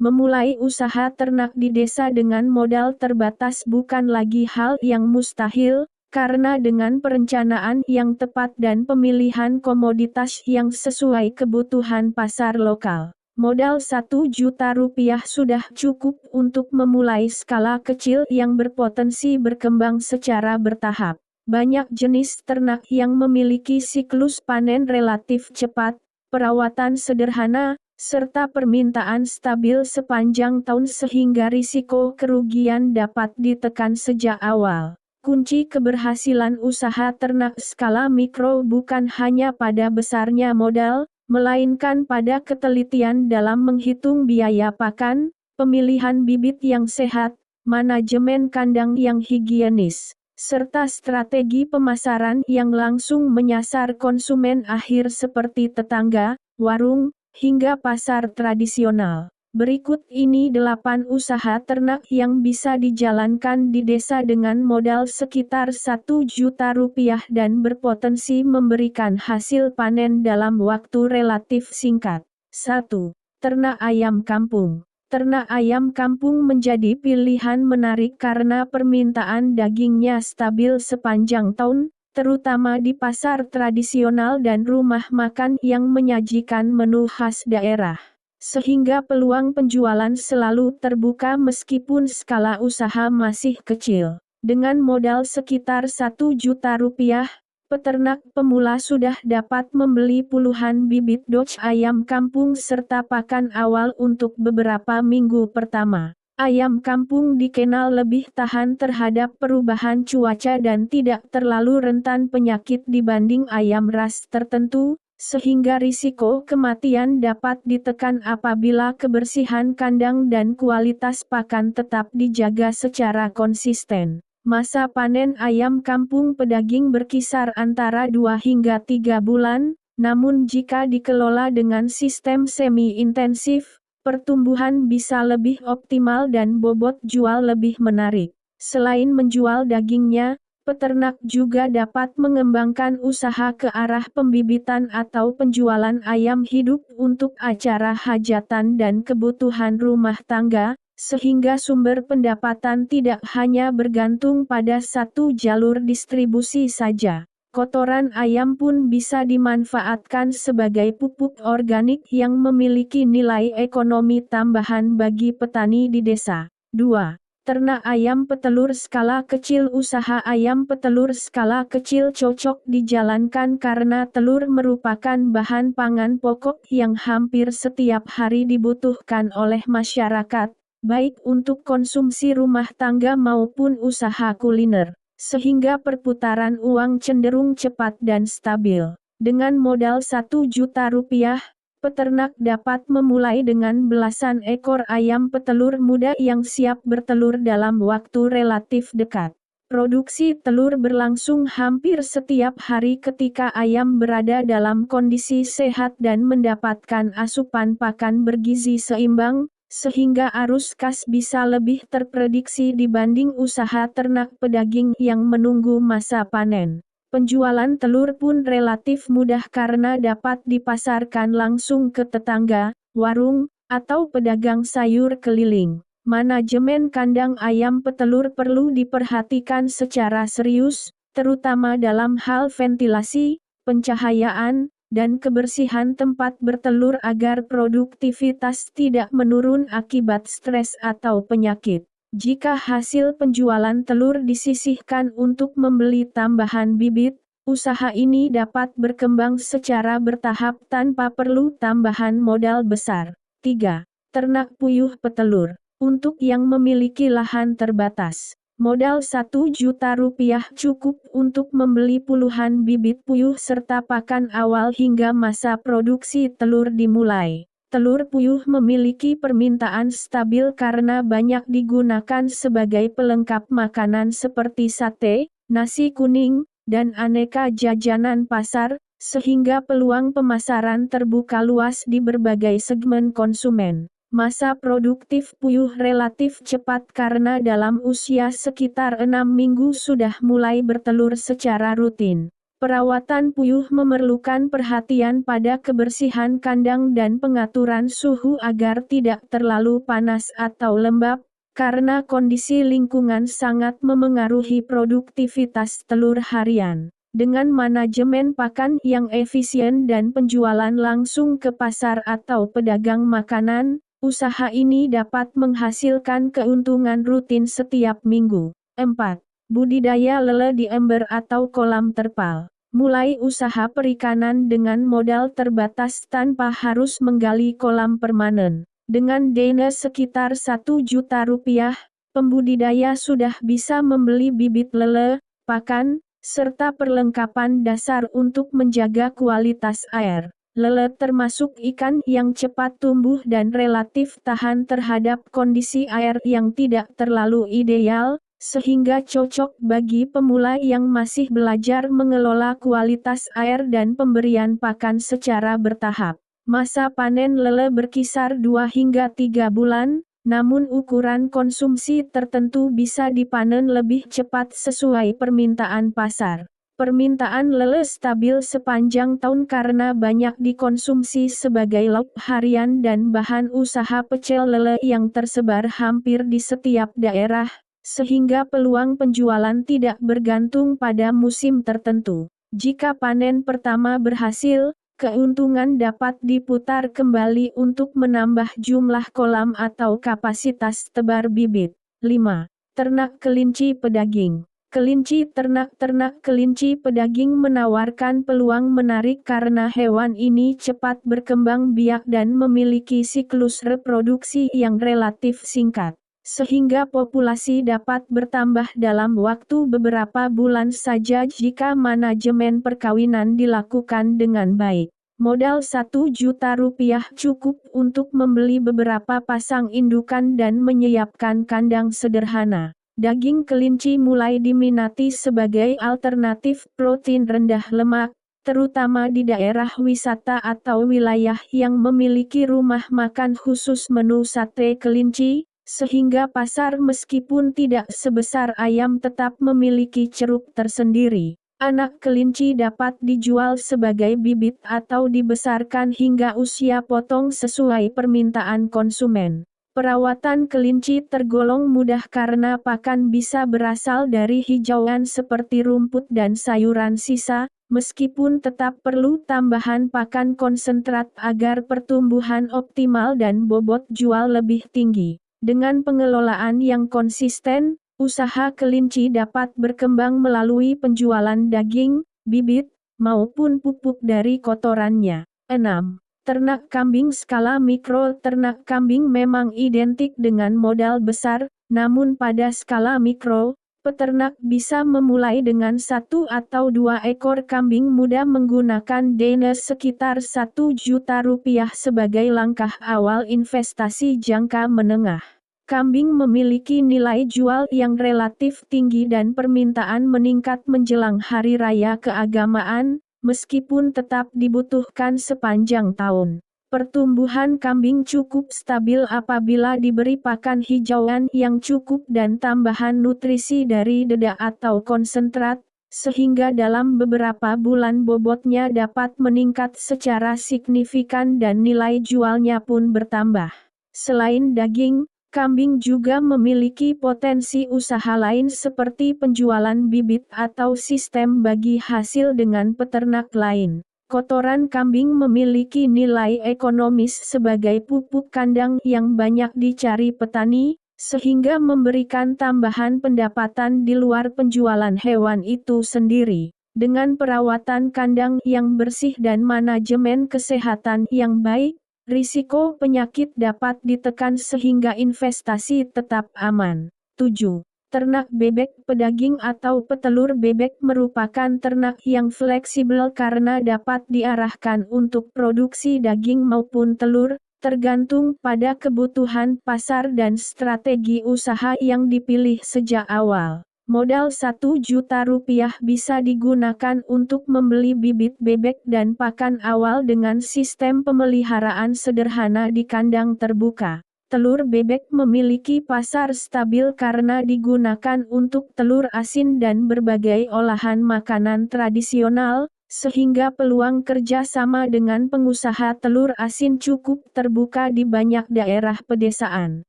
Memulai usaha ternak di desa dengan modal terbatas bukan lagi hal yang mustahil, karena dengan perencanaan yang tepat dan pemilihan komoditas yang sesuai kebutuhan pasar lokal, modal 1 juta rupiah sudah cukup untuk memulai skala kecil yang berpotensi berkembang secara bertahap. Banyak jenis ternak yang memiliki siklus panen relatif cepat, perawatan sederhana, serta permintaan stabil sepanjang tahun sehingga risiko kerugian dapat ditekan sejak awal. Kunci keberhasilan usaha ternak skala mikro bukan hanya pada besarnya modal, melainkan pada ketelitian dalam menghitung biaya pakan, pemilihan bibit yang sehat, manajemen kandang yang higienis, serta strategi pemasaran yang langsung menyasar konsumen akhir seperti tetangga, warung, hingga pasar tradisional. Berikut ini 8 usaha ternak yang bisa dijalankan di desa dengan modal sekitar 1 juta rupiah dan berpotensi memberikan hasil panen dalam waktu relatif singkat. 1. Ternak ayam kampung. Ternak ayam kampung menjadi pilihan menarik karena permintaan dagingnya stabil sepanjang tahun, terutama di pasar tradisional dan rumah makan yang menyajikan menu khas daerah. Sehingga peluang penjualan selalu terbuka meskipun skala usaha masih kecil. Dengan modal sekitar 1 juta rupiah, peternak pemula sudah dapat membeli puluhan bibit ayam kampung serta pakan awal untuk beberapa minggu pertama. Ayam kampung dikenal lebih tahan terhadap perubahan cuaca dan tidak terlalu rentan penyakit dibanding ayam ras tertentu, sehingga risiko kematian dapat ditekan apabila kebersihan kandang dan kualitas pakan tetap dijaga secara konsisten. Masa panen ayam kampung pedaging berkisar antara 2 hingga 3 bulan, namun jika dikelola dengan sistem semi-intensif, pertumbuhan bisa lebih optimal dan bobot jual lebih menarik. Selain menjual dagingnya, peternak juga dapat mengembangkan usaha ke arah pembibitan atau penjualan ayam hidup untuk acara hajatan dan kebutuhan rumah tangga, sehingga sumber pendapatan tidak hanya bergantung pada satu jalur distribusi saja. Kotoran ayam pun bisa dimanfaatkan sebagai pupuk organik yang memiliki nilai ekonomi tambahan bagi petani di desa. 2. Ternak ayam petelur skala kecil. Usaha ayam petelur skala kecil cocok dijalankan karena telur merupakan bahan pangan pokok yang hampir setiap hari dibutuhkan oleh masyarakat, baik untuk konsumsi rumah tangga maupun usaha kuliner, sehingga perputaran uang cenderung cepat dan stabil. Dengan modal 1 juta rupiah, peternak dapat memulai dengan belasan ekor ayam petelur muda yang siap bertelur dalam waktu relatif dekat. Produksi telur berlangsung hampir setiap hari ketika ayam berada dalam kondisi sehat dan mendapatkan asupan pakan bergizi seimbang, sehingga arus kas bisa lebih terprediksi dibanding usaha ternak pedaging yang menunggu masa panen. Penjualan telur pun relatif mudah karena dapat dipasarkan langsung ke tetangga, warung, atau pedagang sayur keliling. Manajemen kandang ayam petelur perlu diperhatikan secara serius, terutama dalam hal ventilasi, pencahayaan, dan kebersihan tempat bertelur agar produktivitas tidak menurun akibat stres atau penyakit. Jika hasil penjualan telur disisihkan untuk membeli tambahan bibit, usaha ini dapat berkembang secara bertahap tanpa perlu tambahan modal besar. 3. Ternak puyuh petelur. Untuk yang memiliki lahan terbatas, modal 1 juta rupiah cukup untuk membeli puluhan bibit puyuh serta pakan awal hingga masa produksi telur dimulai. Telur puyuh memiliki permintaan stabil karena banyak digunakan sebagai pelengkap makanan seperti sate, nasi kuning, dan aneka jajanan pasar, sehingga peluang pemasaran terbuka luas di berbagai segmen konsumen. Masa produktif puyuh relatif cepat karena dalam usia sekitar 6 minggu sudah mulai bertelur secara rutin. Perawatan puyuh memerlukan perhatian pada kebersihan kandang dan pengaturan suhu agar tidak terlalu panas atau lembab, karena kondisi lingkungan sangat memengaruhi produktivitas telur harian. Dengan manajemen pakan yang efisien dan penjualan langsung ke pasar atau pedagang makanan, usaha ini dapat menghasilkan keuntungan rutin setiap minggu. 4. Budidaya lele di ember atau kolam terpal. Mulai usaha perikanan dengan modal terbatas tanpa harus menggali kolam permanen. Dengan dana sekitar 1 juta rupiah, pembudidaya sudah bisa membeli bibit lele, pakan, serta perlengkapan dasar untuk menjaga kualitas air. Lele termasuk ikan yang cepat tumbuh dan relatif tahan terhadap kondisi air yang tidak terlalu ideal, sehingga cocok bagi pemula yang masih belajar mengelola kualitas air dan pemberian pakan secara bertahap. Masa panen lele berkisar 2 hingga 3 bulan, namun ukuran konsumsi tertentu bisa dipanen lebih cepat sesuai permintaan pasar. Permintaan lele stabil sepanjang tahun karena banyak dikonsumsi sebagai lauk harian dan bahan usaha pecel lele yang tersebar hampir di setiap daerah, sehingga peluang penjualan tidak bergantung pada musim tertentu. Jika panen pertama berhasil, keuntungan dapat diputar kembali untuk menambah jumlah kolam atau kapasitas tebar bibit. 5. Ternak kelinci pedaging. Kelinci ternak kelinci pedaging menawarkan peluang menarik karena hewan ini cepat berkembang biak dan memiliki siklus reproduksi yang relatif singkat, sehingga populasi dapat bertambah dalam waktu beberapa bulan saja jika manajemen perkawinan dilakukan dengan baik. Modal 1 juta rupiah cukup untuk membeli beberapa pasang indukan dan menyiapkan kandang sederhana. Daging kelinci mulai diminati sebagai alternatif protein rendah lemak, terutama di daerah wisata atau wilayah yang memiliki rumah makan khusus menu sate kelinci, sehingga pasar meskipun tidak sebesar ayam tetap memiliki ceruk tersendiri. Anak kelinci dapat dijual sebagai bibit atau dibesarkan hingga usia potong sesuai permintaan konsumen. Perawatan kelinci tergolong mudah karena pakan bisa berasal dari hijauan seperti rumput dan sayuran sisa, meskipun tetap perlu tambahan pakan konsentrat agar pertumbuhan optimal dan bobot jual lebih tinggi. Dengan pengelolaan yang konsisten, usaha kelinci dapat berkembang melalui penjualan daging, bibit, maupun pupuk dari kotorannya. 6. Ternak kambing skala mikro. Ternak kambing memang identik dengan modal besar, namun pada skala mikro, peternak bisa memulai dengan 1 atau 2 ekor kambing muda menggunakan dana sekitar 1 juta rupiah sebagai langkah awal investasi jangka menengah. Kambing memiliki nilai jual yang relatif tinggi dan permintaan meningkat menjelang hari raya keagamaan, meskipun tetap dibutuhkan sepanjang tahun. Pertumbuhan kambing cukup stabil apabila diberi pakan hijauan yang cukup dan tambahan nutrisi dari dedak atau konsentrat, sehingga dalam beberapa bulan bobotnya dapat meningkat secara signifikan dan nilai jualnya pun bertambah. Selain daging, kambing juga memiliki potensi usaha lain seperti penjualan bibit atau sistem bagi hasil dengan peternak lain. Kotoran kambing memiliki nilai ekonomis sebagai pupuk kandang yang banyak dicari petani, sehingga memberikan tambahan pendapatan di luar penjualan hewan itu sendiri. Dengan perawatan kandang yang bersih dan manajemen kesehatan yang baik, risiko penyakit dapat ditekan sehingga investasi tetap aman. 7. Ternak bebek pedaging atau petelur bebek merupakan ternak yang fleksibel karena dapat diarahkan untuk produksi daging maupun telur, tergantung pada kebutuhan pasar dan strategi usaha yang dipilih sejak awal. Modal 1 juta rupiah bisa digunakan untuk membeli bibit bebek dan pakan awal dengan sistem pemeliharaan sederhana di kandang terbuka. Telur bebek memiliki pasar stabil karena digunakan untuk telur asin dan berbagai olahan makanan tradisional, sehingga peluang kerja sama dengan pengusaha telur asin cukup terbuka di banyak daerah pedesaan.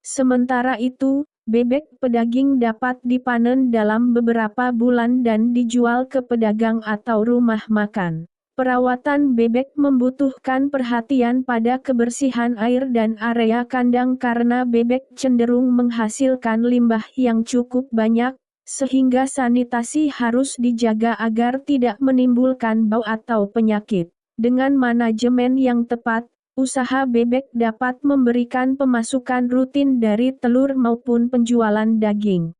Sementara itu, bebek pedaging dapat dipanen dalam beberapa bulan dan dijual ke pedagang atau rumah makan. Perawatan bebek membutuhkan perhatian pada kebersihan air dan area kandang karena bebek cenderung menghasilkan limbah yang cukup banyak, sehingga sanitasi harus dijaga agar tidak menimbulkan bau atau penyakit. Dengan manajemen yang tepat, usaha bebek dapat memberikan pemasukan rutin dari telur maupun penjualan daging.